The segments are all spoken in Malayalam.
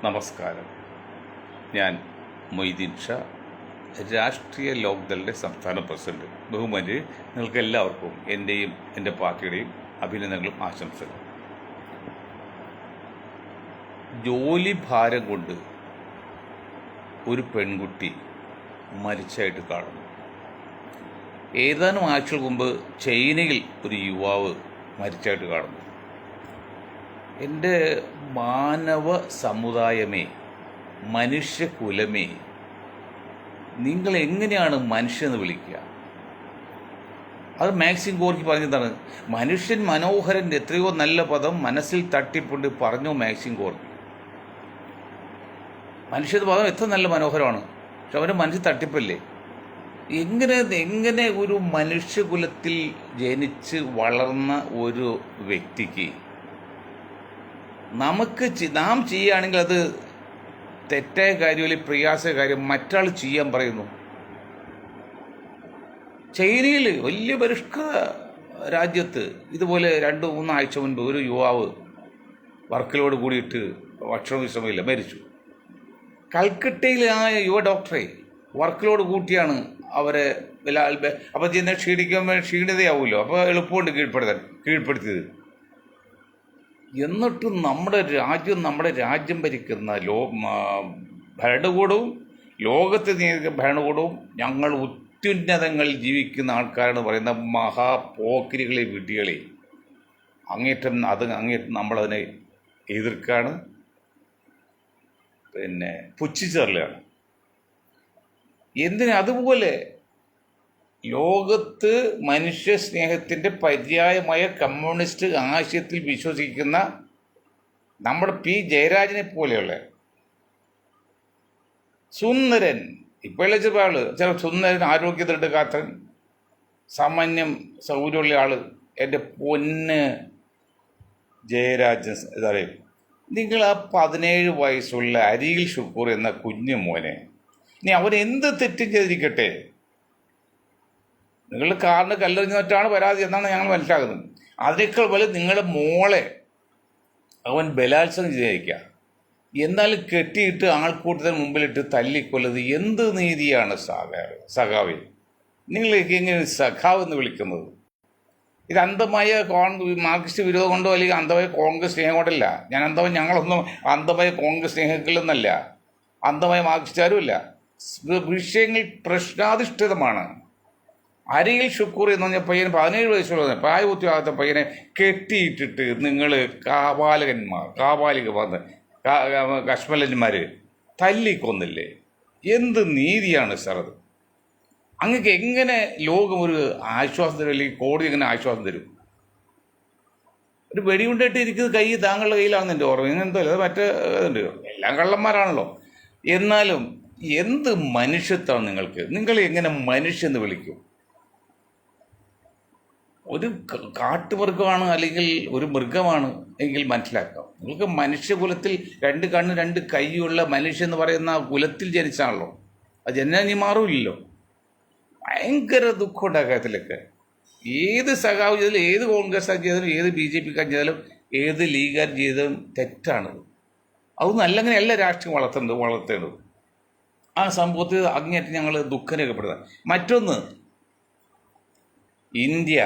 നമസ്കാരം. ഞാൻ മൊയ്തീൻ ഷാ, രാഷ്ട്രീയ ലോക്ദളിൻ്റെ സംസ്ഥാന പ്രസിഡന്റ്. ബഹുമാന്യരെ, നിങ്ങൾക്ക് എല്ലാവർക്കും എൻ്റെയും എൻ്റെ പാർട്ടിയുടെയും അഭിനന്ദനങ്ങളും ആശംസകളും. ജോലി ഭാരം കൊണ്ട് ഒരു പെൺകുട്ടി മരിച്ചായിട്ട് കാണുന്നു. ഏതാനും ആഴ്ചകൾ മുമ്പ് ചൈനയിൽ ഒരു യുവാവ് മരിച്ചായിട്ട് കാണുന്നു. എൻ്റെ മാനവ സമുദായമേ, മനുഷ്യകുലമേ, നിങ്ങൾ എങ്ങനെയാണ് മനുഷ്യനെന്ന് വിളിക്കുക? അത് മാക്സിം ഗോർക്കി പറഞ്ഞതാണ്. മനുഷ്യൻ മനോഹരൻ, എത്രയോ നല്ല പദം മനസ്സിൽ തട്ടിപ്പുണ്ട് പറഞ്ഞു മാക്സിം ഗോർക്കി. മനുഷ്യൻ്റെ പദം എത്ര നല്ല മനോഹരമാണ്, പക്ഷെ അവൻ്റെ മനസ്സിൽ തട്ടിപ്പല്ലേ? എങ്ങനെ ഒരു മനുഷ്യകുലത്തിൽ ജനിച്ച് വളർന്ന ഒരു വ്യക്തിക്ക് നാം ചെയ്യുകയാണെങ്കിൽ അത് തെറ്റായ കാര്യം അല്ലെങ്കിൽ പ്രയാസ കാര്യം മറ്റാൾ ചെയ്യാൻ പറയുന്നു. ചൈനയിൽ വലിയ പരിഷ്കൃത രാജ്യത്ത് ഇതുപോലെ 2-3 ആഴ്ച മുൻപ് ഒരു യുവാവ് വർക്കിലോട് കൂടിയിട്ട് ഭക്ഷണ വിശ്രമമില്ല, മരിച്ചു. കൽക്കട്ടയിൽ ആ യുവ ഡോക്ടറെ വർക്കിലോട് കൂട്ടിയാണ് അവരെ അപ്പോൾ ചെയ്യുന്ന ക്ഷീണിതയാവുമല്ലോ, അപ്പോൾ എളുപ്പമുണ്ട് കീഴ്പ്പെടുത്തിയത്. എന്നിട്ടും നമ്മുടെ രാജ്യം ഭരിക്കുന്ന ഭരണകൂടവും ലോകത്തെ നിയന്ത്രിക്കുന്ന ഭരണകൂടവും ഞങ്ങൾ അത്യുന്നതങ്ങളിൽ ജീവിക്കുന്ന ആൾക്കാരാണ് പറയുന്ന മഹാപോക്കിരികളെ വിഡ്ഢികളെ അങ്ങേറ്റം നമ്മളതിനെ എതിർക്കാണ്, പുച്ഛിച്ചറിലാണ്. അതുപോലെ ലോകത്ത് മനുഷ്യ സ്നേഹത്തിൻ്റെ പര്യായമായ കമ്മ്യൂണിസ്റ്റ് ആശയത്തിൽ വിശ്വസിക്കുന്ന നമ്മുടെ പി ജയരാജനെ പോലെയുള്ള സുന്ദരൻ, ഇപ്പോഴുള്ള ചില സുന്ദരൻ, ആരോഗ്യത്തിലെടുക്കാത്തൻ, സാമാന്യം സൗകര്യമുള്ള ആൾ, എൻ്റെ പൊന്ന് ജയരാജൻ പറയും, നിങ്ങൾ ആ 17 വയസ്സുള്ള അരിയിൽ ഷുക്കൂർ എന്ന കുഞ്ഞു മോനെ, ഇനി അവൻ എന്ത് തെറ്റും ചെയ്തിരിക്കട്ടെ, നിങ്ങളുടെ കാറിന് കല്ലെറിഞ്ഞിട്ടാണ് പരാതി എന്നാണ് ഞങ്ങൾ മനസ്സിലാക്കുന്നത്. അതിനേക്കാൾ വലുത് നിങ്ങളുടെ മോളെ അവൻ ബലാത്സംഗം ചെയ്തിരിക്കുക, എന്നാലും കെട്ടിയിട്ട് ആൾക്കൂട്ടത്തിന് മുമ്പിലിട്ട് തല്ലിക്കൊല്ലത് എന്ത് നീതിയാണ് സഖാവ്? നിങ്ങളേക്ക് എങ്ങനെ സഖാവ് എന്ന് വിളിക്കുന്നത്? ഇത് അന്ധമായ മാർക്സിസ്റ്റ് വിരോധം കൊണ്ടോ അല്ലെങ്കിൽ അന്ധമായ കോൺഗ്രസ് സ്നേഹം കൊണ്ടല്ല. ഞങ്ങളൊന്നും അന്ധമായ കോൺഗ്രസ് സ്നേഹികളൊന്നല്ല, അന്ധമായ മാർക്സിസ്റ്റുകാരുമില്ല. വിഷയങ്ങൾ പ്രശ്നാധിഷ്ഠിതമാണ്. അരിയിൽ ഷുക്കൂർ എന്ന് പറഞ്ഞ പയ്യന് 17 വയസ്സുള്ള പ്രായപൂർത്തിയാകാത്ത പയ്യനെ കെട്ടിയിട്ടിട്ട് നിങ്ങൾ കശ്മലന്മാർ തല്ലിക്കൊന്നില്ലേ? എന്ത് നീതിയാണ് സാർ അത്? അങ്ങക്ക് എങ്ങനെ ലോകം ഒരു ആശ്വാസം തരും, അല്ലെങ്കിൽ കോടതി എങ്ങനെ ആശ്വാസം തരും? ഒരു വെടിയുണ്ടായിട്ട് ഇരിക്കുന്നത് താങ്കളുടെ കയ്യിലാണെന്ന് എൻ്റെ ഓർമ്മ. ഇങ്ങനത്തെ അത് മറ്റേ ഇതുണ്ട്, എല്ലാം കള്ളന്മാരാണല്ലോ. എന്നാലും എന്ത് മനുഷ്യത്വമാണ് നിങ്ങൾക്ക്? നിങ്ങൾ എങ്ങനെ മനുഷ്യന്ന് വിളിക്കും? ഒരു കാട്ടുമൃഗമാണ് അല്ലെങ്കിൽ ഒരു മൃഗമാണ് എങ്കിൽ മനസ്സിലാക്കാം. നിങ്ങൾക്ക് മനുഷ്യകുലത്തിൽ 2 കണ്ണ് 2 കൈയുള്ള മനുഷ്യൻ പറയുന്ന കുലത്തിൽ ജനിച്ചാണല്ലോ. അത് ജനനി മാറില്ലല്ലോ. ഭയങ്കര ദുഃഖം ഉണ്ടാക്കാത്തിലൊക്കെ. ഏത് സഖാവ് ചെയ്താലും, ഏത് കോൺഗ്രസ്സുകാർ ചെയ്താലും, ഏത് BJPക്കാർ ചെയ്താലും, ഏത് ലീഗുകാർ ചെയ്താലും തെറ്റാണത്. അതൊന്നും അങ്ങനെയല്ല രാഷ്ട്രീയം വളർത്തേണ്ടത്. ആ സംഭവത്തിൽ അങ്ങേയറ്റം ഞങ്ങൾ ദുഃഖം രേഖപ്പെടുന്നത്. മറ്റൊന്ന്, ഇന്ത്യ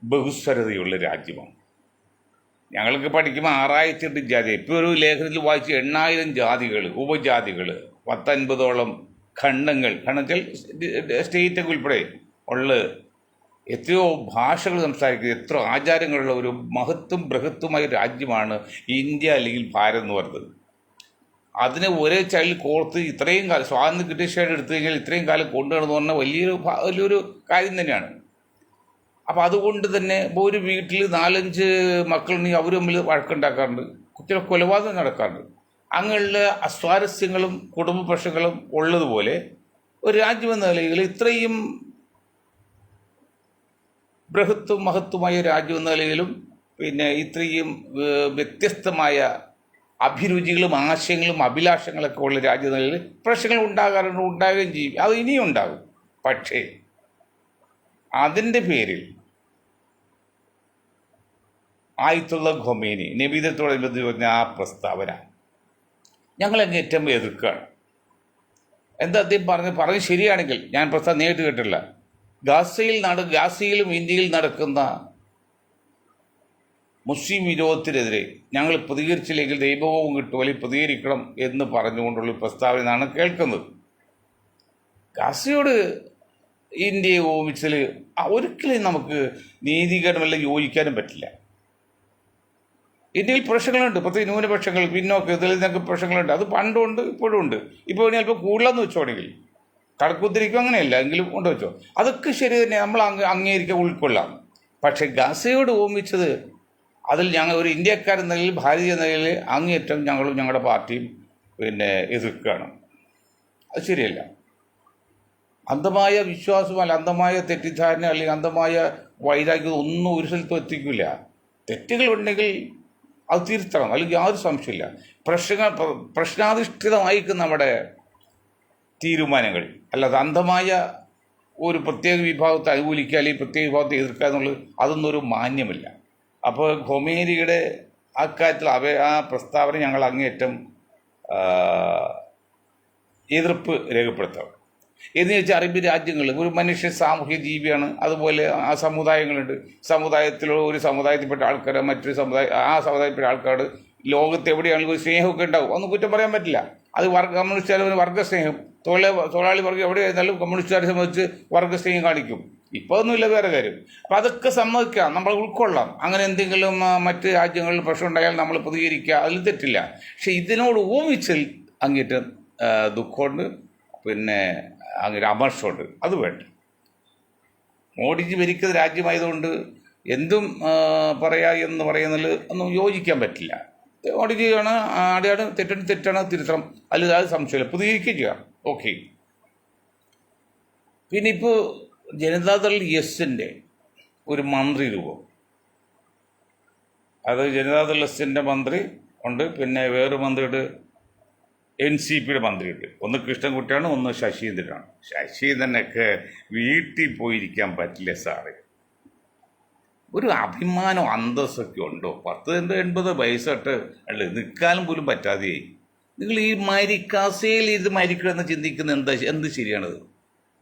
ബഹുസ്വരതയുള്ള രാജ്യമാണ്. ഞങ്ങൾക്ക് പഠിക്കുമ്പോൾ 6008 ജാതി, ഇപ്പോൾ ഒരു ലേഖനത്തിൽ വായിച്ച് 8000 ജാതികൾ, ഉപജാതികൾ, 50-ഓളം ഖണ്ഡങ്ങൾ, സ്റ്റേറ്റൊക്കെ ഉൾപ്പെടെ ഉള്ള എത്രയോ ഭാഷകൾ സംസാരിക്കുന്നത്, എത്ര ആചാരങ്ങളുള്ള ഒരു ബൃഹത്തുമായ രാജ്യമാണ് ഇന്ത്യ അല്ലെങ്കിൽ ഭാരതം എന്ന് പറയുന്നത്. അതിനെ ഒരേ ചൈൽഡ് കോർത്ത് ഇത്രയും കാലം സ്വാതന്ത്ര്യം കിട്ടിയ ശേഷം എടുത്തു കഴിഞ്ഞാൽ ഇത്രയും കാലം കൊണ്ടുവരണമെന്ന് പറഞ്ഞാൽ വലിയൊരു കാര്യം തന്നെയാണ്. അപ്പോൾ അതുകൊണ്ട് തന്നെ ഇപ്പോൾ ഒരു വീട്ടിൽ 4-5 മക്കളുണ്ടെങ്കിൽ അവർ തമ്മിൽ വഴക്കുണ്ടാക്കാറുണ്ട്, ചില കൊലപാതകം നടക്കാറുണ്ട്. അങ്ങനെയുള്ള അസ്വാരസ്യങ്ങളും കുടുംബ പ്രശ്നങ്ങളും ഉള്ളതുപോലെ ഒരു രാജ്യമെന്ന നിലയിൽ ഇത്രയും മഹത്വമായ രാജ്യമെന്ന നിലയിലും ഇത്രയും വ്യത്യസ്തമായ അഭിരുചികളും ആശയങ്ങളും അഭിലാഷങ്ങളൊക്കെ ഉള്ള രാജ്യമെന്ന നിലയിൽ പ്രശ്നങ്ങൾ ഉണ്ടാകുകയും ചെയ്യും. അത് ഇനിയും ഉണ്ടാകും. പക്ഷേ അതിൻ്റെ പേരിൽ ആയത്തുള്ള ഖൊമേനി നബിദിനത്തോടനുബന്ധിച്ച് പറഞ്ഞ ആ പ്രസ്താവന ഞങ്ങളങ്ങേറ്റം എതിർക്കുകയാണ്. എന്താ അദ്ദേഹം പറഞ്ഞ് ശരിയാണെങ്കിൽ, ഞാൻ പ്രസ്താവന നേരിട്ട് കേട്ടില്ല, ഗാസയിലും ഇന്ത്യയിൽ നടക്കുന്ന മുസ്ലിം വിരോധത്തിനെതിരെ ഞങ്ങൾ പ്രതികരിച്ചില്ലെങ്കിൽ ദൈവവും കിട്ടും, അല്ലെങ്കിൽ പ്രതികരിക്കണം എന്ന് പറഞ്ഞുകൊണ്ടുള്ള പ്രസ്താവനയാണ് കേൾക്കുന്നത്. ഗാസയോട് ഇന്ത്യയെ ഓപിച്ചതിൽ ഒരിക്കലും നമുക്ക് നീതീകരണമല്ല യോജിക്കാനും പറ്റില്ല. ഇന്ത്യയിൽ പ്രശ്നങ്ങളുണ്ട്, പ്രത്യേക ന്യൂനപക്ഷങ്ങൾ, പിന്നോക്ക ദളിതർക്ക് പ്രശ്നങ്ങളുണ്ട്. അത് പണ്ടുണ്ട്, ഇപ്പോഴും ഉണ്ട്. ഇപ്പോൾ ഇനി അല്പം കൂടുതലെന്ന് വെച്ചോണെങ്കിൽ കടക്കുത്തിരിക്കും, അങ്ങനെയല്ല എങ്കിലും കൊണ്ട് വെച്ചോ. അതൊക്കെ ശരി തന്നെ, നമ്മൾ അംഗീകരിക്കാൻ ഉൾക്കൊള്ളാം. പക്ഷേ ഗാസയോട് ഓമിച്ചത് അതിൽ ഞങ്ങൾ ഒരു ഇന്ത്യക്കാരെന്ന നിലയിൽ, ഭാരതീയ നിലയിൽ അങ്ങേയറ്റം ഞങ്ങളും ഞങ്ങളുടെ പാർട്ടിയും എതിർക്കുകയാണ്. അത് ശരിയല്ല. അന്ധമായ വിശ്വാസമല്ല, അന്ധമായ തെറ്റിദ്ധാരണ അല്ലെങ്കിൽ അന്ധമായ വൈരാഗ്യം ഒന്നും ഒരു സ്ഥലത്തും എത്തിക്കില്ല. തെറ്റുകളുണ്ടെങ്കിൽ അത് തിരുത്തണം, അല്ലെങ്കിൽ യാതൊരു സംശയമില്ല. പ്രശ്നാധിഷ്ഠിതമായിരിക്കും നമ്മുടെ തീരുമാനങ്ങൾ, അല്ലാതെ അന്ധമായ ഒരു പ്രത്യേക വിഭാഗത്തെ അനുകൂലിക്കുക അല്ലെങ്കിൽ പ്രത്യേക വിഭാഗത്തെ എതിർക്കുക എന്നുള്ളത് അതൊന്നും ഒരു മാന്യമല്ല. അപ്പോൾ ഖൊമേനിയുടെ അക്കാര്യത്തിൽ ആ പ്രസ്താവന ഞങ്ങൾ അങ്ങേയറ്റം എതിർപ്പ് രേഖപ്പെടുത്തണം. എന്ന് വെച്ചാൽ അറബി രാജ്യങ്ങൾ ഒരു മനുഷ്യ സാമൂഹ്യ ജീവിയാണ്. അതുപോലെ ആ സമുദായങ്ങളുണ്ട്. സമുദായത്തിലുള്ള ഒരു സമുദായത്തിൽപ്പെട്ട ആൾക്കാർ മറ്റൊരു സമുദായത്തിൽപ്പെട്ട ആൾക്കാർ ലോകത്ത് എവിടെയാണെങ്കിലും ഒരു സ്നേഹമൊക്കെ ഉണ്ടാവും. ഒന്നും കുറ്റം പറയാൻ പറ്റില്ല. അത് കമ്മ്യൂണിസ്റ്റുകാർ വർഗ്ഗസ്നേഹം, തൊഴിലാളി വർഗ്ഗം എവിടെയായിരുന്നാലും കമ്മ്യൂണിസ്റ്റുകാരെ സംബന്ധിച്ച് വർഗ്ഗസ്നേഹം കാണിക്കും. ഇപ്പോൾ ഒന്നുമില്ല, വേറെ കാര്യം. അപ്പം അതൊക്കെ സമ്മതിക്കാം, നമ്മൾ ഉൾക്കൊള്ളാം. അങ്ങനെ എന്തെങ്കിലും മറ്റ് രാജ്യങ്ങളിൽ പ്രശ്നം ഉണ്ടായാൽ നമ്മൾ പ്രതികരിക്കുക, അതിൽ തെറ്റില്ല. പക്ഷെ ഇതിനോട് ഊമിച്ചൽ അങ്ങേറ്റം ദുഃഖമുണ്ട്, അങ്ങനെ അമർഷമുണ്ട്. അത് വേണ്ട. മോഡിജി ഭരിക്കുന്ന രാജ്യമായതുകൊണ്ട് എന്തും പറയാ എന്ന് പറയുന്നതിൽ ഒന്നും യോജിക്കാൻ പറ്റില്ല. മോഡിജിയാണ് ആടെയാണ്, തെറ്റാണ്, തിരുത്തണം, അതിൽ അത് സംശയമില്ല, പ്രതികരിക്കുകയും ചെയ്യാം. ഓക്കെ. പിന്നെ ഇപ്പോൾ ജനതാദൾ എസിൻ്റെ ഒരു മന്ത്രി രൂപം, അത് ജനതാദൾ എസിൻ്റെ മന്ത്രി ഉണ്ട്, പിന്നെ വേറൊരു മന്ത്രിയുണ്ട്, NCPയുടെ മന്ത്രിയുണ്ട്. ഒന്ന് കൃഷ്ണൻകുട്ടിയാണ്, ഒന്ന് ശശീന്ദ്രനാണ്. ശശീന്ദ്രനൊക്കെ വീട്ടിൽ പോയിരിക്കാൻ പറ്റില്ല സാറേ. ഒരു അഭിമാനം അന്തസ്സൊക്കെ ഉണ്ടോ? 80 വയസ്സൊട്ട് അല്ലേ, നിൽക്കാനും പോലും പറ്റാതെയായി. നിങ്ങൾ ഈ കസേരയിൽ ഇത് മരിക്കണമെന്ന് ചിന്തിക്കുന്നത് എന്ത് ശരിയാണത്?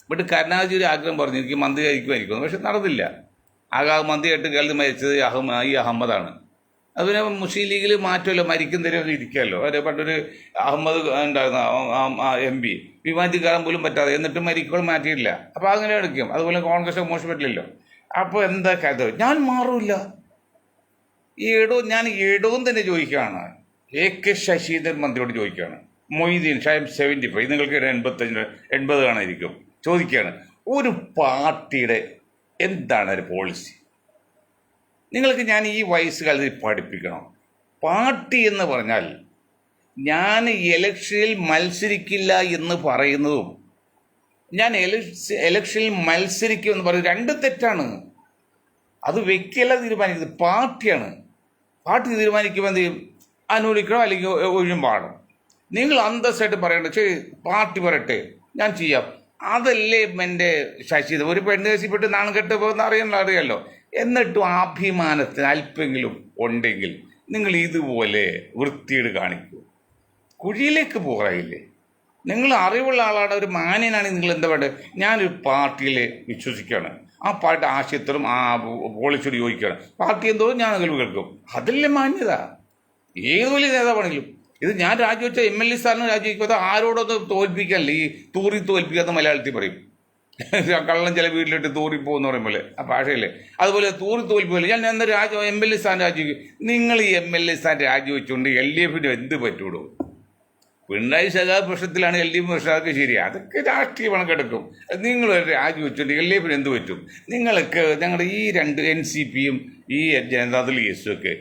ഇവിടെ കരുണാകരൻ ഒരു ആഗ്രഹം പറഞ്ഞു, എനിക്ക് മന്ത്രി ആയിരിക്കുമായിരിക്കും, പക്ഷെ നടന്നില്ല. മന്ത്രിയായിട്ട് കേരളത്തിൽ മരിച്ചത് ഈ അഹമ്മദാണ്. അതുപോലെ മുസ്ലിം ലീഗിൽ മാറ്റമല്ലോ, മരിക്കും തരുമൊക്കെ ഇരിക്കുമല്ലോ. അവർ പണ്ടൊരു അഹമ്മദ് ഉണ്ടായിരുന്ന MP വിമാനത്തിൽ കയറാൻ പോലും പറ്റാതെ, എന്നിട്ടും മരിക്കോളം മാറ്റിയിട്ടില്ല. അപ്പോൾ അങ്ങനെ എടുക്കും. അതുപോലെ കോൺഗ്രസ് മോശം പറ്റില്ലല്ലോ. അപ്പോൾ എന്താ കാര്യം? ഞാൻ മാറില്ല. ഞാൻ ഏടവും തന്നെ ചോദിക്കുകയാണ്. AK ശശീന്ദ്രൻ മന്ത്രിയോട് ചോദിക്കുകയാണ്. മൊയ്തീൻ ഷായം 75, നിങ്ങൾക്ക് 80 കാണാതിരിക്കും. ചോദിക്കുകയാണ്, ഒരു പാർട്ടിയുടെ എന്താണ് ഒരു പോളിസി? നിങ്ങൾക്ക് ഞാൻ ഈ വയസ്സുകാലത്ത് പഠിപ്പിക്കണം. പാർട്ടി എന്ന് പറഞ്ഞാൽ ഞാൻ ഇലക്ഷനിൽ മത്സരിക്കില്ല എന്ന് പറയുന്നതും ഞാൻ ഇലക്ഷനിൽ മത്സരിക്കും എന്ന് പറയുന്നത് രണ്ട് തെറ്റാണ്. അത് വ്യക്തിയല്ല തീരുമാനിക്കുന്നത്, പാർട്ടിയാണ്. പാർട്ടി തീരുമാനിക്കുമ്പോൾ എന്ത് ചെയ്യും? അനുകൂലിക്കണോ അല്ലെങ്കിൽ ഒഴിയുമ്പാടും. നിങ്ങൾ അന്തസ്സായിട്ട് പറയണ്ട, ശരി പാർട്ടി പറയട്ടെ ഞാൻ ചെയ്യാം. അതല്ലേ എൻ്റെ ശശിത. ഒരു പെണ്ണ് കേസിൽപ്പെട്ട് നാണം കെട്ട് പോകുന്ന അറിയാമല്ലോ. എന്നിട്ടും അഭിമാനത്തിന് അല്പെങ്കിലും ഉണ്ടെങ്കിൽ നിങ്ങൾ ഇതുപോലെ വൃത്തിയേട് കാണിക്കൂ. കുഴിയിലേക്ക് പോകാറില്ലേ? നിങ്ങൾ അറിവുള്ള ആളാണ്, ഒരു മാന്യനാണെങ്കിൽ നിങ്ങൾ എന്താ വേണ്ടത്? ഞാനൊരു പാർട്ടിയിൽ വിശ്വസിക്കുകയാണ്, ആ പാർട്ടി ആശയത്തിലും ആ പോളിസിയോട് യോജിക്കുകയാണ്, പാർട്ടി എന്തോ ഞാൻ കേൾക്കും. അതല്ലേ മാന്യത. ഏത് വലിയ നേതാവാണെങ്കിലും. ഇത് ഞാൻ രാജിവെച്ച MLA സ്ഥാനം രാജിവെക്കുക, ആരോടൊന്ന് തോൽപ്പിക്കാനല്ലേ, ഈ തൂറി തോൽപ്പിക്കാത്ത മലയാളത്തിൽ പറയും. കള്ളം ചില വീട്ടിലിട്ട് തൂറിപ്പോന്ന് പറയുമ്പോൾ ആ ഭാഷയല്ലേ. അതുപോലെ തൂറി തോൽപ്പിക്കല്ലേ, ഞാൻ എന്താ MLA സ്ഥാനം രാജിവെക്കും. നിങ്ങൾ ഈ MLA സ്ഥാനം രാജിവെച്ചുകൊണ്ട് LDF എന്ത് പറ്റൂടോ? പിണറായി സഖാവ് പ്രശ്നത്തിലാണ് LDF പ്രശ്നമൊക്കെ ശരിയാണ്, അതൊക്കെ രാഷ്ട്രീയ പണക്കെടുക്കും. നിങ്ങൾ രാജിവെച്ചുകൊണ്ട് LDF എന്ത് പറ്റും? നിങ്ങൾക്ക് ഞങ്ങളുടെ ഈ രണ്ട് NCPയും ഈ ജനതാദൾ എസും ഒക്കെ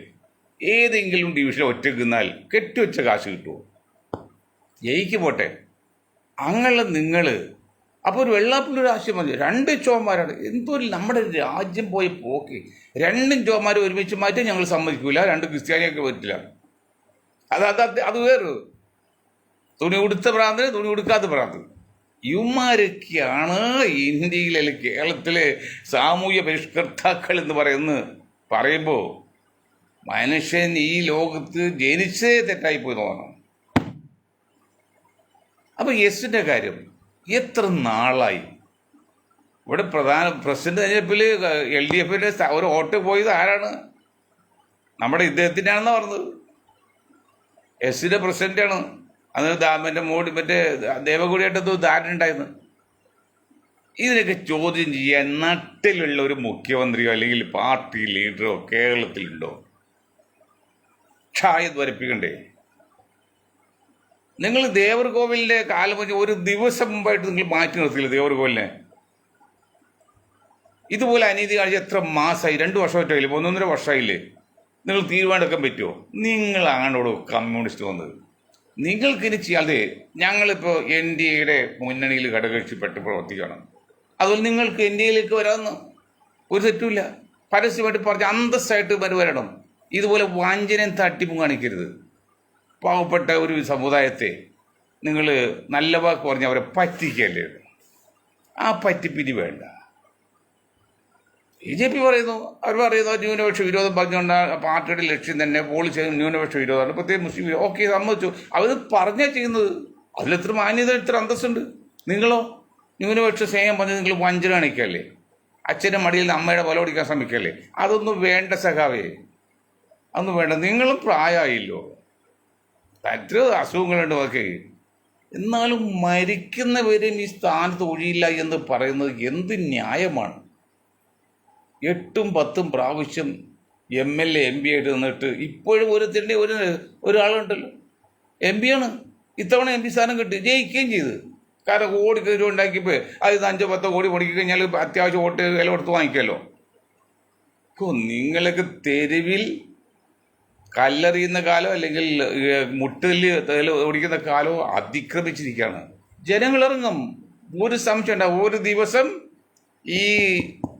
ഏതെങ്കിലും ഡിവിഷൻ ഒറ്റയ്ക്ക് നിന്നാൽ കെട്ടിവെച്ച കാശ് കിട്ടുമോ? ജയിക്ക് പോട്ടെ. അങ്ങനെ നിങ്ങൾ അപ്പോൾ ഒരു വെള്ളാപ്പുള്ളൊരു ആശയം മതി. രണ്ട് ചോമാരാണ് എന്തോ നമ്മുടെ രാജ്യം പോയ പോക്ക്. രണ്ടും ചോമാർ ഒരുമിച്ച് മാറ്റി ഞങ്ങൾ സമ്മതിക്കില്ല, രണ്ട് ക്രിസ്ത്യാനിയൊക്കെ പറ്റില്ല. അത് വേറെ തുണി ഉടുത്ത ഭ്രാന്ത്, തുണി ഉടുക്കാത്ത ഭ്രാന്ത്. ഇവന്മാരൊക്കെയാണ് ഇന്ത്യയിലെ അല്ലെങ്കിൽ കേരളത്തിലെ സാമൂഹ്യ പരിഷ്കർത്താക്കൾ എന്ന് പറയുമ്പോൾ മനുഷ്യൻ ഈ ലോകത്ത് ജനിച്ചേ തെറ്റായിപ്പോയി തോന്നണം. അപ്പോൾ എസിൻ്റെ കാര്യം എത്ര നാളായി ഇവിടെ പ്രസിഡന്റ് തെരഞ്ഞെടുപ്പിൽ LDFിൻ്റെ ഒരു വോട്ട് പോയത് ആരാണ്? നമ്മുടെ ഇദ്ദേഹത്തിൻ്റെ ആണെന്നാണ് പറഞ്ഞത്. എസിൻ്റെ പ്രസിഡന്റാണ്. അന്ന് മറ്റേ ദേവഗുഡിയായിട്ടത് ധാരണ ഉണ്ടായിരുന്നു. ഇതിനൊക്കെ ചോദ്യം ചെയ്യാൻ നട്ടിലുള്ള ഒരു മുഖ്യമന്ത്രിയോ അല്ലെങ്കിൽ പാർട്ടി ലീഡറോ കേരളത്തിലുണ്ടോ? ക്ഷായത് വരപ്പിക്കണ്ടേ? നിങ്ങൾ ദേവർകോവിലിൻ്റെ കാലം വെച്ച് ഒരു ദിവസം മുമ്പായിട്ട് നിങ്ങൾ മാറ്റി നിർത്തിയില്ല ദേവർകോവിലിനെ. ഇതുപോലെ അനീതി കാണിച്ച എത്ര മാസമായി? 2 വർഷമായിട്ടില്ലേ? 1.5 വർഷമായില്ലേ? നിങ്ങൾ തീരുമാനമെടുക്കാൻ പറ്റുമോ? നിങ്ങളാണോടോ കമ്മ്യൂണിസ്റ്റ് വന്നത്? നിങ്ങൾക്കിനി ചെയ്യാതെ ഞങ്ങളിപ്പോൾ NDAയുടെ മുന്നണിയിൽ ഘടകകക്ഷിപ്പെട്ട് പ്രവർത്തിക്കണം. അതുപോലെ നിങ്ങൾക്ക് NDAയിലേക്ക് വരാമെന്ന് ഒരു തെറ്റുമില്ല. പരസ്യമായിട്ട് പറഞ്ഞ് അന്തസ്സായിട്ട് വരണം. ഇതുപോലെ വഞ്ചനയും തട്ടിപ്പും കാണിക്കരുത്. പാവപ്പെട്ട ഒരു സമുദായത്തെ നിങ്ങൾ നല്ല വാക്ക് പറഞ്ഞ് അവരെ പറ്റിക്കല്ലേ? ആ പറ്റിപ്പിരി വേണ്ട. BJP പറയുന്നു, അവർ പറയുന്നു ന്യൂനപക്ഷ വിരോധം പറഞ്ഞുകൊണ്ട് പാർട്ടിയുടെ ലക്ഷ്യം തന്നെ പോളിസി ന്യൂനപക്ഷ വിരോധമാണ്, പ്രത്യേകം മുസ്ലിം വിരോധം. ഓക്കെ, സമ്മതിച്ചു. അവർ പറഞ്ഞാൽ ചെയ്യുന്നത്. അതിലെത്ര മാന്യത, എത്ര അന്തസ്സുണ്ട്. നിങ്ങളോ ന്യൂനപക്ഷ സ്നേഹം പറഞ്ഞ് നിങ്ങൾ വഞ്ചന കാണിക്കല്ലേ? അച്ഛൻ്റെ മടിയിൽ നിന്ന് അമ്മയുടെ കൊല പിടിക്കാൻ ശ്രമിക്കല്ലേ? അതൊന്നും വേണ്ട സഖാവേ, അതൊന്നും വേണ്ട. നിങ്ങളും പ്രായമായില്ലോ, എത്ര അസുഖങ്ങളുണ്ട് ഒക്കെ. എന്നാലും മരിക്കുന്നവരും ഈ സ്ഥാനത്ത് ഒഴിയില്ല എന്ന് പറയുന്നത് എന്ത് ന്യായമാണ്? 8ഉം 10ഉം പ്രാവശ്യം MLA MP ആയിട്ട് നിന്നിട്ട് ഇപ്പോഴും ഒരാളുണ്ടല്ലോ, MP ആണ്. ഇത്തവണ MP സ്ഥാനം കിട്ടി, ജയിക്കുകയും ചെയ്ത്. കാരണം കോടി രൂപ ഉണ്ടാക്കിയപ്പോൾ അത് 5-10 കോടി മുടക്കി കഴിഞ്ഞാൽ അത്യാവശ്യം വോട്ട് വില കൊടുത്ത് വാങ്ങിക്കുമല്ലോ. നിങ്ങളൊക്കെ തെരുവിൽ കല്ലെറിയുന്ന കാലം അല്ലെങ്കിൽ മുട്ടിൽ ഓടിക്കുന്ന കാലവും അതിക്രമിച്ചിരിക്കുകയാണ്. ജനങ്ങളിറങ്ങും, ഒരു സംശയം ഉണ്ടാവും. ഒരു ദിവസം ഈ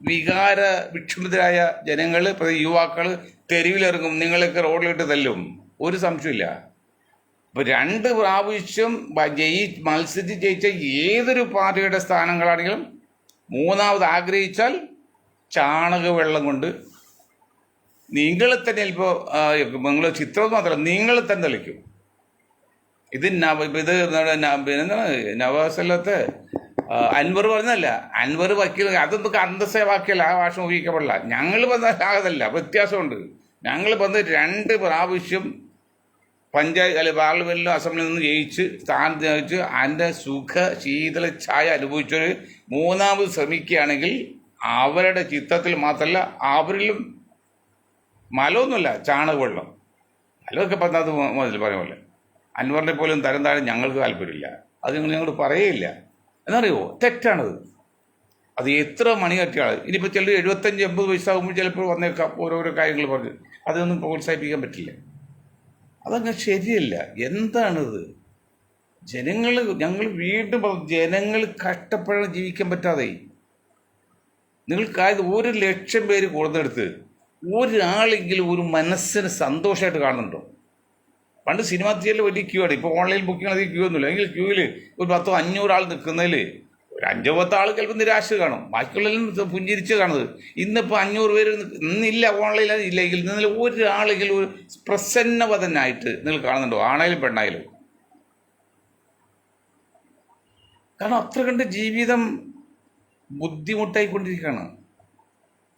വികാര വിക്ഷുബ്ധരായ ജനങ്ങൾ, യുവാക്കൾ തെരുവിലിറങ്ങും, നിങ്ങളൊക്കെ റോഡിലിട്ട് തല്ലും, ഒരു സംശയമില്ല. അപ്പോൾ 2 പ്രാവശ്യം മത്സരിച്ച് ജയിച്ച ഏതൊരു പാർട്ടിയുടെ സ്ഥാനങ്ങളാണെങ്കിലും മൂന്നാമത് ആഗ്രഹിച്ചാൽ ചാണകവെള്ളം കൊണ്ട് നിങ്ങൾ തന്നെ ഇപ്പോൾ നിങ്ങൾ ചിത്രം മാത്രമല്ല നിങ്ങൾ തന്നെ തെളിക്കും. ഇത് നവാസല്ലത്തെ അൻവർ പറഞ്ഞതല്ല, അൻവർ വക്കീൽ, അതൊന്നും അന്തസ്സേ വാക്കിയല്ല, ആ ഭാഷ ഉപയോഗിക്കപ്പെടില്ല. ഞങ്ങൾ അതല്ല, വ്യത്യാസമുണ്ട്. ഞങ്ങൾ 2 പ്രാവശ്യം പഞ്ചായത്ത് പാർലമെന്റിലും അസംബ്ലിയിൽ നിന്ന് ജയിച്ച് സ്ഥാനത്ത് ജയിച്ച് അതിൻ്റെ ശീതള ഛായ അനുഭവിച്ചൊരു മൂന്നാമത് ശ്രമിക്കുകയാണെങ്കിൽ അവരുടെ ചിത്രത്തിൽ മാത്രമല്ല അവരിലും മലമൊന്നുമില്ല, ചാണകവെള്ളം. മലമൊക്കെ 10ാമത് മുതൽ പറയുന്ന പോലെ അൻവറിനെ പോലും തരം താഴെ ഞങ്ങൾക്ക് താല്പര്യമില്ല. അത് ഞങ്ങൾ പറയേയില്ല. എന്നറിയുമോ? തെറ്റാണത്. അത് എത്ര മണി കട്ടിയാണ്. ഇനിയിപ്പോൾ ചിലർ 75-80 വയസ്സാകുമ്പോൾ ചിലപ്പോൾ വന്നേക്കാം ഓരോരോ കാര്യങ്ങൾ പറഞ്ഞ്, അതൊന്നും പ്രോത്സാഹിപ്പിക്കാൻ പറ്റില്ല. അതങ്ങനെ ശരിയല്ല. എന്താണിത്? ഞങ്ങൾ വീണ്ടും ജനങ്ങൾ കഷ്ടപ്പെടാൻ ജീവിക്കാൻ പറ്റാതെ നിങ്ങൾക്കായത് 1 ലക്ഷം പേര് കൊടുത്തെടുത്ത് ഒരാളെങ്കിലും ഒരു മനസ്സിന് സന്തോഷമായിട്ട് കാണുന്നുണ്ടോ? പണ്ട് സിനിമാ തിയേറ്ററിൽ വലിയ ക്യൂ ആണ്. ഇപ്പോൾ ഓൺലൈൻ ബുക്കിംഗ് അധികം ക്യൂ ഒന്നുമില്ല. എങ്കിൽ ക്യൂവിൽ ഒരു 10-500 ആൾ നിൽക്കുന്നതിൽ ഒരു 5-10 ആൾ ചിലപ്പോൾ നിരാശ കാണും, ബാക്കിയുള്ളതിലും പുഞ്ചിരിച്ച് കാണുന്നത്. ഇന്നിപ്പോൾ 500 പേര് ഇന്നില്ല, ഓൺലൈനിൽ ഇല്ലെങ്കിൽ നിന്നിൽ ഒരാളെങ്കിലും ഒരു പ്രസന്നവതനായിട്ട് നിങ്ങൾ കാണുന്നുണ്ടോ? ആണായാലും പെണ്ണായാലും. കാരണം അത്ര കണ്ട് ജീവിതം ബുദ്ധിമുട്ടായിക്കൊണ്ടിരിക്കുകയാണ്.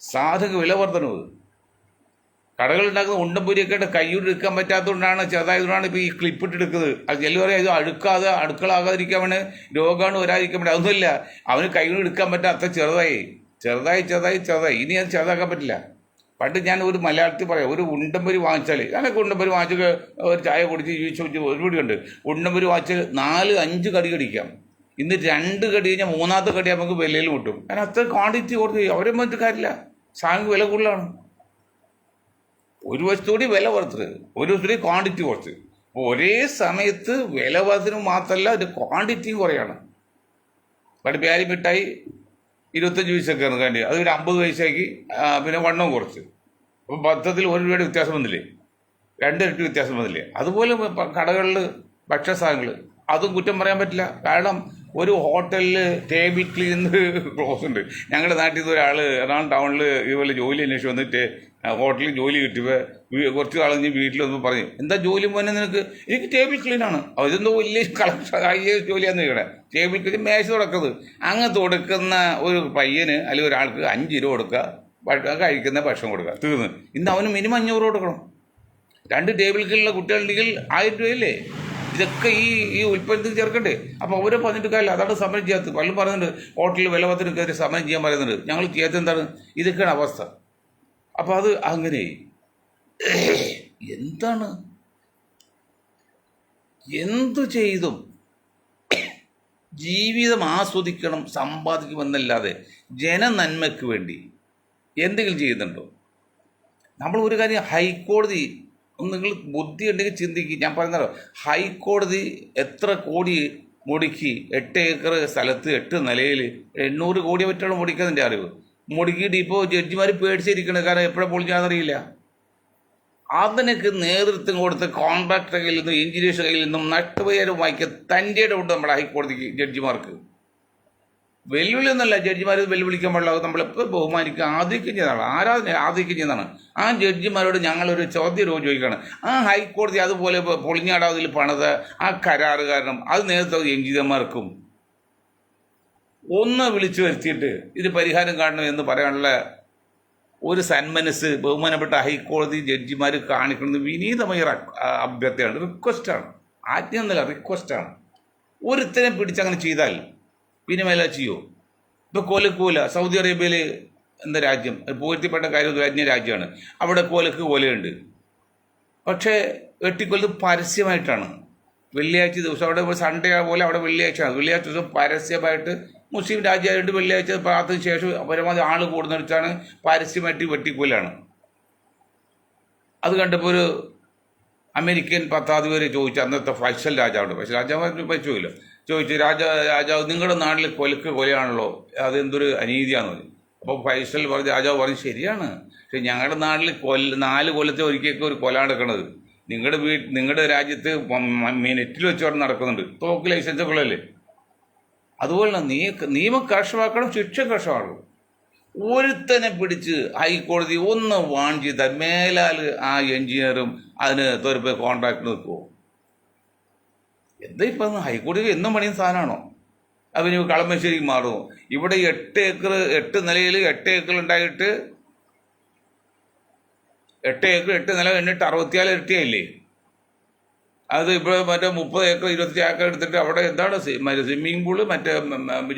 സാധക വില വർധനവ്, കടകളുണ്ടാക്കുന്ന ഉണ്ടംപൊരിയൊക്കെ കയ്യോട് എടുക്കാൻ പറ്റാത്തതുകൊണ്ടാണ്, ചെറുതായതുകൊണ്ടാണ് ഇപ്പോൾ ഈ ക്ലിപ്പിട്ട് എടുക്കുന്നത്. അത് ചില പറയാം ഇത് അടുക്കളാകാതിരിക്കാൻ വേണ്ടി, രോഗമാണ് വരാതിരിക്കാൻ വേണ്ടി. അതൊന്നുമില്ല, അവന് കയ്യോട് എടുക്കാൻ പറ്റാത്ത ചെറുതായി. ഇനി അത് ചെറുതാക്കാൻ പറ്റില്ല. പണ്ട് ഞാൻ ഒരു മലയാളത്തിൽ പറയാം, ഒരു ഉണ്ടംപൊരി വാങ്ങിച്ചാൽ, ഞാനൊക്കെ ഉണ്ടംപൊരി വാങ്ങിച്ച് ഒരു ചായ കുടിച്ച് ജീവിച്ച് ഒരുപടിയുണ്ട്. ഉണ്ടംപൊരി വാങ്ങിച്ച് 4-5 കടി കടിക്കാം. ഇന്ന് 2 കടി കഴിഞ്ഞാൽ 3ാമത്തെ കടി നമുക്ക് വിലയിൽ കിട്ടും. കാരണം അത്ര ക്വാണ്ടിറ്റി കൊടുത്ത് അവരെ മറ്റു കാര്യമില്ല, സാധനം വില കൂടുതലാണ്. ഒരു വശത്തുകൂടി വില വർദ്ധത്, ഒരു വശത്തുകൂടി ക്വാണ്ടിറ്റി കുറച്ച്. ഒരേ സമയത്ത് വില വർദ്ധന മാത്രമല്ല, അതിൻ്റെ ക്വാണ്ടിറ്റിയും കുറയാണ്. പണ്ട് പ്യാരി മിഠായി 25 പൈസയൊക്കെ വേണ്ടി അത് ഒരു 50 പൈസയ്ക്ക്, പിന്നെ വണ്ണവും കുറച്ച്. അപ്പം മൊത്തത്തിൽ 1 രൂപയുടെ വ്യത്യാസം വന്നില്ലേ, 2 ഇരട്ടി വ്യത്യാസം വന്നില്ലേ? അതുപോലെ കടകളിൽ ഭക്ഷ്യസാധനങ്ങൾ, അതും കുറ്റം പറയാൻ പറ്റില്ല. കാരണം ഒരു ഹോട്ടലിൽ ടേബിൾ ക്ലീനർ ക്ലോസ് ഉണ്ട്. ഞങ്ങളുടെ നാട്ടിൽ നിന്ന് ഒരാൾ എറണാകുളം ടൗണിൽ ഇതുപോലെ ജോലി അന്വേഷിച്ച് വന്നിട്ട് ഹോട്ടലിൽ ജോലി കിട്ടിയപ്പോൾ കുറച്ച് കളഞ്ഞ് വീട്ടിലൊന്ന് പറഞ്ഞു, എന്താ ജോലി പോന്നെ നിനക്ക്? എനിക്ക് ടേബിൾ ക്ലീനാണ്. അതെന്തോ വലിയ കളക്ഷൻ ഹൈ ജോലിയാന്ന് ഇവിടെ, ടേബിൾ ക്ലീൻ മേശ തുടക്കുന്നത്. അങ്ങ് തുടക്കുന്ന ഒരു പയ്യന് അല്ലെങ്കിൽ ഒരാൾക്ക് 5 രൂപ കൊടുക്കുക, കഴിക്കുന്ന ഭക്ഷണം കൊടുക്കുക, തീർന്ന്. ഇന്ന് അവന് മിനിമം 500 കൊടുക്കണം. 2 ടേബിൾ ക്ലീനുള്ള കുട്ടികളുണ്ടെങ്കിൽ 1000 രൂപയല്ലേ? ഇതൊക്കെ ഈ ഉൽപ്പന്നത്തിൽ ചേർക്കണ്ടേ? അപ്പോൾ അവരെ പറഞ്ഞിട്ട് കാര്യമില്ല. അതാണ് സമരം ചെയ്യാത്തത്. പലരും പറയുന്നുണ്ട് ഹോട്ടലിൽ വിലവർദ്ധനക്കെതിരെ സമരം ചെയ്യാൻ പറയുന്നുണ്ട്. ഞങ്ങൾ ചെയ്യാത്ത എന്താണ്? ഇതൊക്കെയാണ് അവസ്ഥ. അപ്പോൾ അത് അങ്ങനെ എന്താണ്, എന്തു ചെയ്തും ജീവിതം ആസ്വദിക്കണം, സമ്പാദിക്കുമെന്നല്ലാതെ ജനനന്മയ്ക്ക് വേണ്ടി എന്തെങ്കിലും ചെയ്യുന്നുണ്ടോ? നമ്മൾ ഒരു കാര്യം, ഹൈക്കോടതി നിങ്ങൾ ബുദ്ധി ഉണ്ടെങ്കിൽ ചിന്തിക്കുക. ഞാൻ പറഞ്ഞല്ലോ, ഹൈക്കോടതി എത്ര കോടി മുടക്കി? 8 ഏക്കർ സ്ഥലത്ത് 8 നിലയിൽ 800 കോടി പറ്റാണ് മുടിക്കുന്നതിൻ്റെ അറിവ്. മുടക്കിയിട്ട് ഇപ്പോൾ ജഡ്ജിമാർ പേടിച്ചിരിക്കണം. കാരണം എപ്പോഴും പൊളിഞ്ഞാന്നറിയില്ല. അതിനൊക്കെ നേതൃത്വം കൊടുത്ത് കോൺട്രാക്ടർ കയ്യിൽ നിന്നും എഞ്ചിനീയേഴ്സ് കയ്യിൽ നിന്നും നഷ്ടപരിഹാരം വായിക്കുക തൻ്റെ ഉണ്ട് നമ്മുടെ ഹൈക്കോടതിക്ക്, ജഡ്ജിമാർക്ക്. വെല്ലുവിളി ഒന്നുമല്ല, ജഡ്ജിമാർ വെല്ലുവിളിക്കാൻ പാടില്ല. നമ്മളെപ്പോൾ ബഹുമാനിക്കുക, ആദരിക്കുകയും ചെയ്യുന്നതാണ്, ആരാധന ആദരിക്കുകയും ചെയ്യുന്നതാണ്. ആ ജഡ്ജിമാരോട് ഞങ്ങളൊരു ചോദ്യം ചോദിക്കുകയാണ്. ആ ഹൈക്കോടതി അതുപോലെ പൊളിഞ്ഞാടാതിൽ പണിത ആ കരാറുകാരനും അത് നേതൃത്വം എഞ്ചിനീയർമാർക്കും ഒന്ന് വിളിച്ചു വരുത്തിയിട്ട് ഇത് പരിഹാരം കാണണം എന്ന് പറയാനുള്ള ഒരു സന്മനസ് ബഹുമാനപ്പെട്ട ഹൈക്കോടതി ജഡ്ജിമാർ കാണിക്കുന്നത് വിനീതമായ അഭ്യർത്ഥനയാണ്, റിക്വസ്റ്റാണ്. ആജ്ഞയൊന്നുമല്ല, റിക്വസ്റ്റാണ്. ഒരുത്തനെ പിടിച്ചങ്ങനെ ചെയ്താൽ പിന്നെ മേലെ ചെയ്യോ? ഇപ്പോൾ കൊലക്കൂല സൗദി അറേബ്യയിൽ എന്താ രാജ്യം, പൂർത്തിപ്പെട്ട കാര്യം രാജ്യ രാജ്യമാണ്. അവിടെ കൊലയുണ്ട്. പക്ഷേ വെട്ടിക്കൊല്ലത് പരസ്യമായിട്ടാണ്. വെള്ളിയാഴ്ച ദിവസം, അവിടെ സൺഡേ പോലെ അവിടെ വെള്ളിയാഴ്ചയാണ്. വെള്ളിയാഴ്ച ദിവസം പരസ്യമായിട്ട് മുസ്ലിം രാജ്യമായിട്ട് വെള്ളിയാഴ്ച പ്രാർത്ഥനയ്ക്ക് ശേഷം പരമാവധി ആൾ കൂടുന്നിടത്താണ് പരസ്യമായിട്ട് വെട്ടിക്കൊല്ലാണ്. അത് കണ്ടപ്പോൾ ഒരു അമേരിക്കൻ പത്താധിപർ ചോദിച്ചു, അന്നത്തെ ഫൈസൽ രാജാവുണ്ട്. ഫൈസൽ രാജാവ് പറ്റുമല്ലോ, ചോദിച്ചു, രാജാവ് നിങ്ങളുടെ നാട്ടിൽ കൊലയാണല്ലോ, അതെന്തൊരു അനീതിയാണെന്ന് പറഞ്ഞു. അപ്പോൾ ഫൈസൽ രാജാവ് പറഞ്ഞു, ശരിയാണ്, പക്ഷെ ഞങ്ങളുടെ നാട്ടിൽ 4 കൊല്ലത്തെ ഒരിക്കലൊക്കെ ഒരു കൊല നടക്കണത്. നിങ്ങളുടെ രാജ്യത്ത് നെറ്റിൽ വെച്ചോടെ നടക്കുന്നുണ്ട്, തോക്ക് ലൈസൻസ് കൊള്ളല്ലേ. അതുപോലെ നിയമം കർശനമാക്കണം, ശിക്ഷ കർശനമാക്കണം. ഒരുത്തനെ പിടിച്ച് ഹൈക്കോടതി ഒന്ന് വാൺ ചെയ്താൽ മേലാൽ ആ എഞ്ചിനീയറും അതിന് തോൽപ്പ് കോൺട്രാക്ട് നിൽക്കുമോ? എന്താ ഇപ്പം ഹൈക്കോടതി എന്നും പണിയുന്ന സാധനമാണോ? അവന് കളമശ്ശേരിക്ക് മാറുമോ? ഇവിടെ 8 ഏക്കർ 8 നിലയിൽ 8 ഏക്കർ ഉണ്ടായിട്ട് 8 ഏക്കർ 8 നില എന്നിട്ട് 64 ഇരട്ടിയായില്ലേ? അത് ഇപ്പോൾ മറ്റേ 30 ഏക്കർ 25 ഏക്കർ എടുത്തിട്ട് അവിടെ എന്താണ് സ്വിമ്മിംഗ് പൂള്, മറ്റേ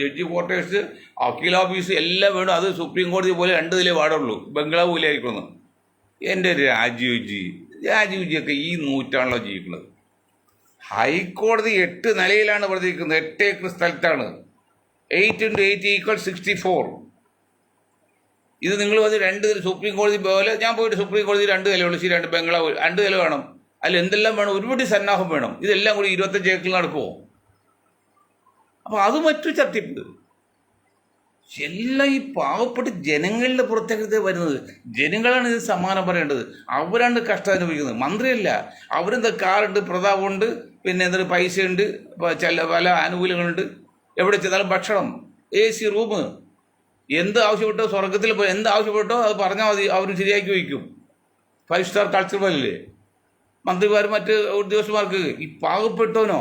ജഡ്ജി ക്വാർട്ടേഴ്സ്, വക്കീൽ ഓഫീസ് എല്ലാം വേണം. അത് സുപ്രീം കോടതി പോലെ 2 നിലയെ പാടുള്ളൂ, ബംഗ്ലാവ് പോലെ ആയിരിക്കുന്നു. എൻ്റെ രാജീവ്ജിയൊക്കെ ഈ നൂറ്റാണല്ലോ ജീവിക്കുന്നത്. ഹൈക്കോടതി 8 നിലയിലാണ് പറഞ്ഞിരിക്കുന്നത്, 8 ഏക്കർ സ്ഥലത്താണ്. 8 × 8 = 64. ഇത് നിങ്ങൾ വന്ന് 2 നില സുപ്രീം കോടതി പോലെ, ഞാൻ പോയിട്ട് സുപ്രീം കോടതി 2 നിലയുള്ളൂ, ശരി, 2 ബംഗ്ലാവ് 2 നില വേണം. അതിൽ എന്തെല്ലാം വേണം? ഒരുപാട് സന്നാഹം വേണം. ഇതെല്ലാം കൂടി 25 ഏക്കറിൽ നടക്കുമോ? അപ്പോൾ അത് മറ്റു തട്ടിപ്പ്. എല്ലാം ഈ പാവപ്പെട്ട ജനങ്ങളുടെ പുറത്തേക്ക് വരുന്നത്. ജനങ്ങളാണ് ഇത് സമ്മാനം പറയേണ്ടത്. അവരാണ് കഷ്ടം അനുഭവിക്കുന്നത്, മന്ത്രിയല്ല. അവരെന്താ കാറുണ്ട്, പ്രതാപമുണ്ട്, പിന്നെ എന്തൊരു പൈസയുണ്ട്, പല ആനുകൂല്യങ്ങളുണ്ട്. എവിടെ ചെന്നാലും ഭക്ഷണം, AC റൂം, എന്ത് ആവശ്യപ്പെട്ടോ സ്വർഗത്തിൽ പോയി എന്ത് ആവശ്യപ്പെട്ടോ അത് പറഞ്ഞാൽ മതി, അവർ ശരിയാക്കി വയ്ക്കും. 5 സ്റ്റാർ കൾച്ചർ പോലല്ലേ മന്ത്രിമാർ മറ്റ് ഉദ്യോഗസ്ഥന്മാർക്ക്. ഈ പാവപ്പെട്ടവനോ?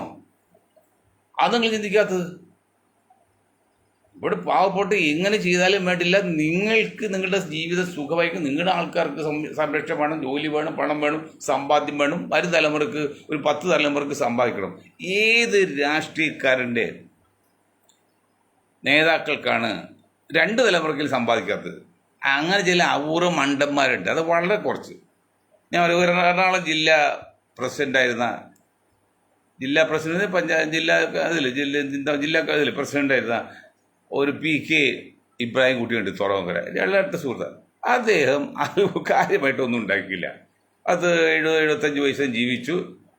അത് നിങ്ങൾ ചിന്തിക്കാത്തത്. ഇവിടെ പാവപ്പെട്ട് എങ്ങനെ ചെയ്താലും വേണ്ടില്ല, നിങ്ങൾക്ക് നിങ്ങളുടെ ജീവിതം സുഖമായിരിക്കും. നിങ്ങളുടെ ആൾക്കാർക്ക് സംരക്ഷണം വേണം, ജോലി വേണം, പണം വേണം, സമ്പാദ്യം വേണം. വരും തലമുറക്ക് ഒരു 10 തലമുറക്ക് സമ്പാദിക്കണം. ഏത് രാഷ്ട്രീയക്കാരൻ്റെ നേതാക്കൾക്കാണ് 2 തലമുറക്കിൽ സമ്പാദിക്കാത്തത്? അങ്ങനെ ചില അപൂർവ മണ്ടന്മാരുണ്ട്, അത് വളരെ കുറച്ച്. ഞാൻ എറണാകുളം ജില്ലാ പ്രസിഡൻ്റായിരുന്ന പ്രസിഡൻ്റായിരുന്ന ഒരു PK ഇബ്രാഹിം കുട്ടിയുണ്ട്, തുറവങ്കര, വളരെ സുഹൃത്താണ്. അദ്ദേഹം അത് കാര്യമായിട്ടൊന്നും ഉണ്ടാക്കിയില്ല. അത് 70-75 വയസ്സും ജീവിച്ചു,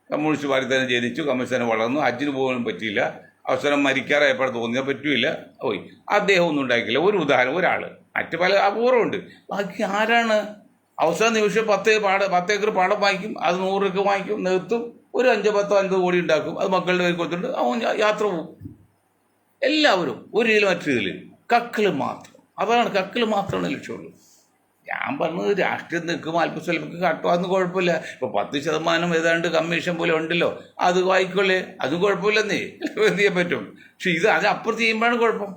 കമ്മ്യൂണിസ്റ്റ് പാർട്ടി തന്നെ ജനിച്ചു, കമ്മ്യൂണിസ്റ്റ് തന്നെ വളർന്നു, ഹജ്ജിന് പോകാനും പറ്റിയില്ല, അവസരം മരിക്കാറായപ്പോൾ തോന്നിയാൽ പറ്റില്ല, പോയി. അദ്ദേഹം ഒന്നും ഉണ്ടാക്കിയില്ല. ഒരു ഉദാഹരണം, ഒരാൾ. മറ്റു പല അപൂർവമുണ്ട്. ബാക്കി ആരാണ്? അവസാന നിമിഷം 10 ഏക്കർ പാടം വാങ്ങിക്കും, അത് 100 ഏക്കർ വാങ്ങിക്കും, നിർത്തും, ഒരു 5-10-50 കോടി ഉണ്ടാക്കും, അത് മക്കളുടെ പേര് കൊടുത്തിട്ട് അവൻ യാത്ര പോകും. എല്ലാവരും ഒരു രീതിയിൽ മറ്റൊരു രീതിയിൽ കക്കിൽ മാത്രം. അതാണ് കക്കിൽ മാത്രമാണ് ലക്ഷ്യമുള്ളൂ. ഞാൻ പറഞ്ഞത് രാഷ്ട്രീയം നിൽക്കുമ്പോൾ അല്പസ്വല്പക്ക് കാട്ടുവാന്ന് കുഴപ്പമില്ല. ഇപ്പോൾ 10% ഏതാണ്ട് കമ്മീഷൻ പോലെ ഉണ്ടല്ലോ, അത് വായിക്കൊള്ളേ, അതും കുഴപ്പമില്ലെന്നേ, എന്ത് ചെയ്യാൻ പറ്റും. പക്ഷെ ഇത് അതിനപ്പുറത്ത് ചെയ്യുമ്പോഴാണ് കുഴപ്പം.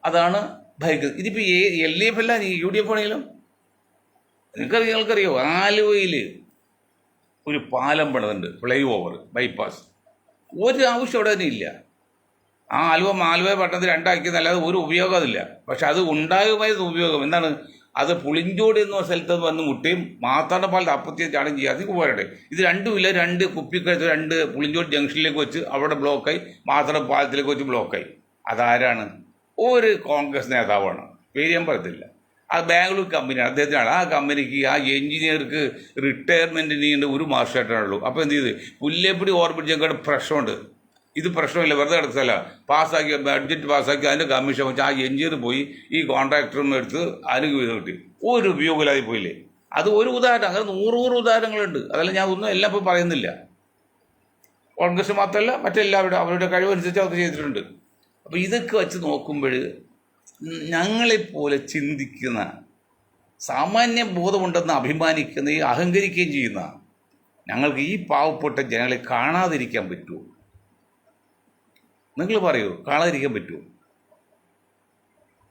അതാണ് ഭയക്കുന്നത്. ഇതിപ്പോൾ LDF അല്ല, UDF ആണെങ്കിലും നിങ്ങൾക്കറിയോ ആലുവയിൽ ഒരു പാലം പണിതുണ്ട്, ഫ്ലൈ ഓവർ ബൈപ്പാസ്. ഒരു ആവശ്യം അവിടെ തന്നെ ഇല്ല. ആ ആലുവ പട്ടണത്തിൽ രണ്ടാക്കിയെന്നല്ലാതെ ഒരു ഉപയോഗം അതില്ല. പക്ഷെ അത് ഉണ്ടാകുമായിരുന്ന ഉപയോഗം എന്താണ്? അത് പുളിഞ്ചോട് എന്ന സ്ഥലത്ത് വന്ന് മുട്ടയും മാത്താണ്ട പാലത്ത് അപ്പുറത്തെ ചാടും ചെയ്യാതെ പോരട്ടെ. ഇത് രണ്ടുമില്ല. 2 കുപ്പിക്കഴുത്ത് 2 പുളിഞ്ചോട് ജംഗ്ഷനിലേക്ക് വെച്ച് അവിടെ ബ്ലോക്കായി, മാത്താണ്ട പാലത്തിലേക്ക് വെച്ച് ബ്ലോക്കായി. അതാരാണ്? ഒരു കോൺഗ്രസ് നേതാവാണ്, പേര് ഞാൻ പറയത്തില്ല. ആ ബാംഗ്ലൂർ കമ്പനിയാണ്, അദ്ദേഹത്തിനാണ്. ആ കമ്പനിക്ക് ആ എഞ്ചിനീയർക്ക് റിട്ടയർമെൻറ്റിന് 1 മാസമായിട്ടാണുള്ളൂ. അപ്പോൾ എന്ത് ചെയ്ത് പുല്ലേപ്പടി ഓർബിറ്റ് ഞങ്ങളുടെ പ്രശ്നമുണ്ട്. ഇത് പ്രശ്നമില്ല, വെറുതെ കിടക്കല്ല. പാസ്സാക്കി ബഡ്ജറ്റ് പാസ്സാക്കി അതിൻ്റെ കമ്മീഷൻ വെച്ച് ആ എഞ്ചിനീയർ പോയി ഈ കോൺട്രാക്ടറും എടുത്ത് അതിന് വീതം കിട്ടി. ഒരു ഉപയോഗമില്ലാതെ പോയില്ലേ. അത് ഒരു ഉദാഹരണം. അങ്ങനെ 100 ഉദാഹരണങ്ങളുണ്ട്. അതെല്ലാം ഞാൻ ഒന്നും എല്ലാം ഇപ്പോൾ പറയുന്നില്ല. കോൺഗ്രസ് മാത്രമല്ല, മറ്റെല്ലാവരും അവരുടെ കഴിവനുസരിച്ച് അവർ ചെയ്തിട്ടുണ്ട്. അപ്പോൾ ഇതൊക്കെ വെച്ച് നോക്കുമ്പോൾ ഞങ്ങളെപ്പോലെ ചിന്തിക്കുന്ന, സാമാന്യ ബോധമുണ്ടെന്ന് അഭിമാനിക്കുന്ന, ഈ അഹങ്കരിക്കുകയും ചെയ്യുന്ന ഞങ്ങൾക്ക് ഈ പാവപ്പെട്ട ജനങ്ങളെ കാണാതിരിക്കാൻ പറ്റുമോ? നിങ്ങൾ പറയൂ, കാണാതിരിക്കാൻ പറ്റുമോ?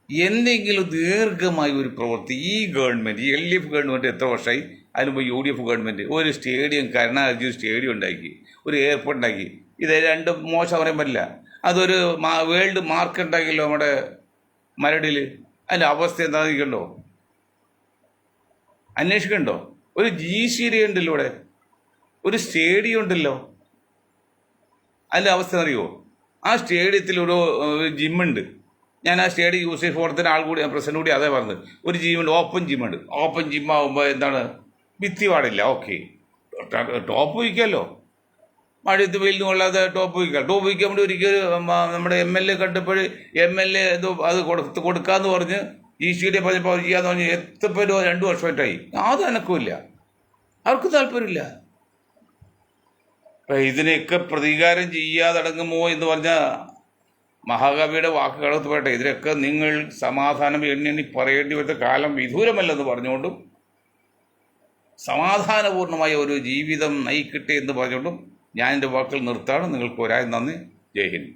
എന്തെങ്കിലും ദീർഘമായ ഒരു പ്രവൃത്തി ഈ ഗവൺമെൻറ്, LDF ഗവൺമെൻറ് എത്ര വർഷമായി? അതിനുമ്പോൾ UDF ഗവൺമെൻറ് ഒരു സ്റ്റേഡിയം, കരുണാകരജി സ്റ്റേഡിയം ഉണ്ടാക്കി, ഒരു എയർപോർട്ട് ഉണ്ടാക്കി. ഇത് 2 മോശം പറയാൻ പറ്റില്ല. അതൊരു വേൾഡ് മാർക്ക് ഉണ്ടാക്കിയല്ലോ നമ്മുടെ മരടിൽ. അതിൻ്റെ അവസ്ഥ എന്താണെന്നിരിക്കണ്ടോ? അന്വേഷിക്കണ്ടോ? ഒരു GCD ഉണ്ടല്ലോ ഇവിടെ, ഒരു സ്റ്റേഡിയം ഉണ്ടല്ലോ. അതിൻ്റെ അവസ്ഥ അറിയുമോ? ആ സ്റ്റേഡിയത്തിൽ ഒരു ജിമ്മുണ്ട്. ഞാൻ ആ സ്റ്റേഡിയം യൂസ് ചെയ്ത് ഫോർത്തിന് ആൾ കൂടി, പ്രസിഡന്റ് കൂടി അതേ പറഞ്ഞത്. ഒരു ജിമ്മുണ്ട്, ഓപ്പൺ ജിമ്മുണ്ട്. ഓപ്പൺ ജിമ്മാകുമ്പോൾ എന്താണ്, ഭിത്തി പാടില്ല. ഓക്കെ, ടോപ്പ് വയ്ക്കാമല്ലോ, മഴയത്ത് വെയിലിന് കൊള്ളാതെ ടോപ്പ് വയ്ക്കാം. ടോപ്പ് വയ്ക്കാൻ വേണ്ടി ഒരിക്കലും നമ്മുടെ MLA കണ്ടപ്പോൾ MLA അത് കൊടുക്കാമെന്ന് പറഞ്ഞ് GCD പറഞ്ഞപ്പോൾ അവർ ചെയ്യാന്ന് പറഞ്ഞ് എത്തപ്പോൾ 2 വർഷമായിട്ടായി. യാതൊരു അനക്കമില്ല, അവർക്ക് താല്പര്യമില്ല. ഇതിനെയൊക്കെ പ്രതികാരം ചെയ്യാതടങ്ങുമോ എന്ന് പറഞ്ഞാൽ മഹാകവിയുടെ വാക്കുകളത്ത് പറയട്ടെ. ഇതിനൊക്കെ നിങ്ങൾ സമാധാനം എണ്ണി പറയേണ്ടി വരുന്ന കാലം വിദൂരമല്ലെന്ന് പറഞ്ഞുകൊണ്ടും സമാധാനപൂർണമായ ഒരു ജീവിതം നയിക്കട്ടെ എന്ന് പറഞ്ഞുകൊണ്ടും ഞാൻ എൻ്റെ വാക്കുകൾ നിർത്താണ്. നിങ്ങൾക്ക് ഒരായി നന്ദി. ജയ് ഹിന്ദ്.